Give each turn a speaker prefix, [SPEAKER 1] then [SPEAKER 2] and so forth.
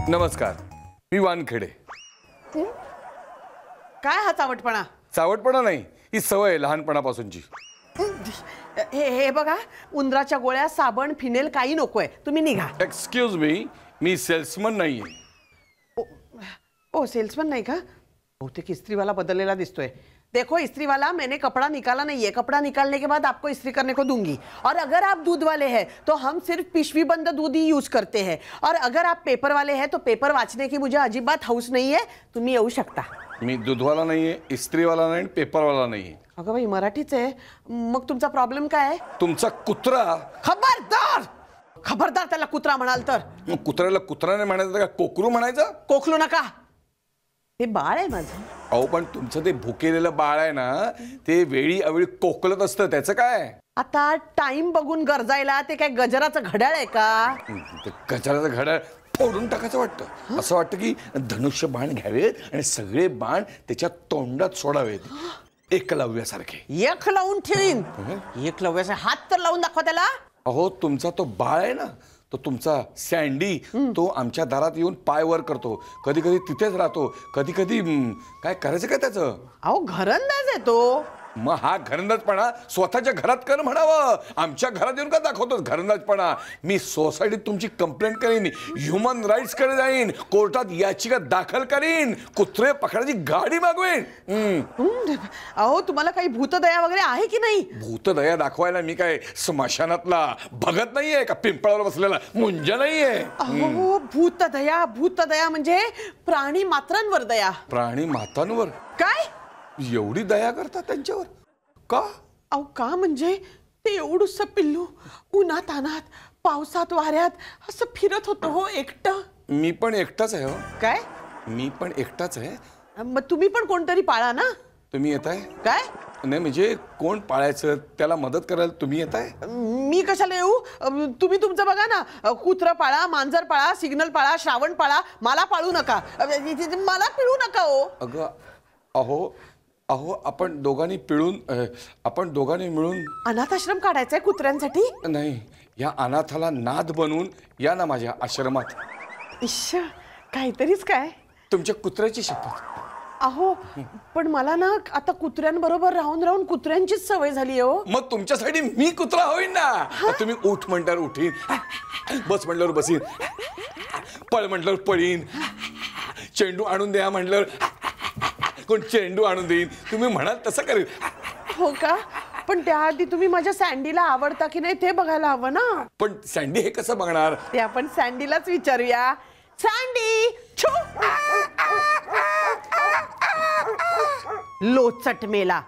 [SPEAKER 1] नमस्कार, मी वानखेडे.
[SPEAKER 2] काय हा चावटपणा?
[SPEAKER 1] चावटपणा नाही, ही सवय लहानपणापासूनची.
[SPEAKER 2] हे बघा, उंदराच्या गोळ्या, साबण, फिनेल काही नकोय, तुम्ही निघा.
[SPEAKER 1] एक्सक्यूज मी सेल्समन नाहीये.
[SPEAKER 2] ओ सेल्समन नहीं का? बहुतेक इस्त्री वाला बदलेला दिसतोय. देखो इस्त्री वाला, मैंने कपड़ा निकाला नहीं है, कपड़ा निकालने के बाद आपको इस्त्री करने को दूंगी. और अगर आप दूध वाले हैं तो हम सिर्फ पिशवी बंद दूध ही यूज करते हैं. और अगर आप पेपर वाले हैं तो पेपर वाचने की मुझे अजिबात हौस नहीं है, तुम्ही येऊ शकता.
[SPEAKER 1] मी दूधवाला नाहीये, इस्त्रीवाला नाही, पेपरवाला नाहीये.
[SPEAKER 2] अगं बाई, मराठीच आहे. मग तुमचा प्रॉब्लेम काय आहे?
[SPEAKER 1] तुमचा कुत्रा.
[SPEAKER 2] खबरदार, खबरदार त्याला कुत्रा म्हणाल तर.
[SPEAKER 1] मग कुत्र्याला कुत्रा म्हणायचं का कोकरू म्हणायचं?
[SPEAKER 2] कोकलू नका, ते बाळ आहे माझं.
[SPEAKER 1] अहो पण तुमचं ते भुकेलेलं बाळ आहे ना, ते वेळी अवेळी कोकलत असतं, त्याचं काय?
[SPEAKER 2] आता टाइम बघून गरजायला ते काय गजराचं घड्याळ आहे का?
[SPEAKER 1] ते गजराचं घड्याळ फोडून टाकायचं वाटतं. असं वाटतं की धनुष्य बाण घ्यावेत आणि सगळे बाण त्याच्या तोंडात सोडावेत, एकलव्यासारखे.
[SPEAKER 2] एक लावून ठेवीन. एकलव्याचा हात तर लावून दाखवा त्याला.
[SPEAKER 1] अहो तुमचा तो बाळ आहे ना, तो तुमचा सँडी, तो आमच्या दारात येऊन पाय वर करतो, कधी कधी तिथेच राहतो, कधी कधी काय करायचं काय त्याचं?
[SPEAKER 2] अहो घरंदाज आहे तो.
[SPEAKER 1] मग हा घरंदाजपणा स्वतःच्या घरात कर म्हणावं, आमच्या घरात येऊन का दाखवतोस घरंदाजपणा? मी सोसायटीत तुमची कंप्लेंट करीन, ह्युमन राईट्स कडे जाईन, कोर्टात याचिका दाखल करीन, कुत्रे पकडायची गाडी मागवेन.
[SPEAKER 2] अहो तुम्हाला काही भूतदया वगैरे आहे की नाही?
[SPEAKER 1] भूतदया दाखवायला मी काय स्मशानातला भगत नाहीये का, पिंपळावर बसलेला मुंजा नाहीये.
[SPEAKER 2] अहो भूतदया, भूतदया म्हणजे प्राणी मात्रांवर दया.
[SPEAKER 1] प्राणी मातांवर
[SPEAKER 2] काय
[SPEAKER 1] एवढी दया करतात त्यांच्यावर का?
[SPEAKER 2] अहो का म्हणजे ते एवढूसं पिल्लू उन्हात अनात पावसात वाऱ्यात असं फिरत होतं हो एकटं.
[SPEAKER 1] मी पण एकटाच आहे. हो
[SPEAKER 2] काय?
[SPEAKER 1] मी पण एकटाच आहे.
[SPEAKER 2] मग तुम्ही पण कोणतरी पाळा ना.
[SPEAKER 1] तुम्ही येताय?
[SPEAKER 2] काय
[SPEAKER 1] नाही म्हणजे कोण पाळायचं त्याला मदत करायला तुम्ही येताय?
[SPEAKER 2] मी कशाला येऊ? तुम्ही तुमचं बघा ना. कुत्र पाळा, मांजर पाळा, सिग्नल पाळा, श्रावण पाळा, मला पाळू नका, मला पिळू नका हो.
[SPEAKER 1] अगं अहो अहो आपण दोघांनी मिळून
[SPEAKER 2] अनाथ आश्रम काढायचाय कुत्र्यांसाठी.
[SPEAKER 1] नाही, या अनाथाला नाद बनवून या ना माझ्या आश्रमात.
[SPEAKER 2] इश्श, काहीतरीच काय.
[SPEAKER 1] तुमच्या कुत्र्याची शपथ.
[SPEAKER 2] अहो पण मला ना आता कुत्र्यांबरोबर राहून राहून कुत्र्यांचीच सवय झाली हो.
[SPEAKER 1] मग तुमच्यासाठी मी कुत्रा होईन ना. तुम्ही उठ म्हटल्यावर उठीन, बस म्हटल्यावर बसीन, पळ म्हटल्यावर पळीन, चेंडू आणून द्या म्हटल्यावर कोण चेंडू आणून देईन, तुम्ही म्हणाल तसं करेन. हो
[SPEAKER 2] का? पण त्याआधी तुम्ही माझ्या सँडीला आवडता की नाही ते बघायला हवं ना.
[SPEAKER 1] पण सँडी हे कसं बघणार?
[SPEAKER 2] ते आपण सँडीलाच विचारूया. सँडी छू, लोचट मेला.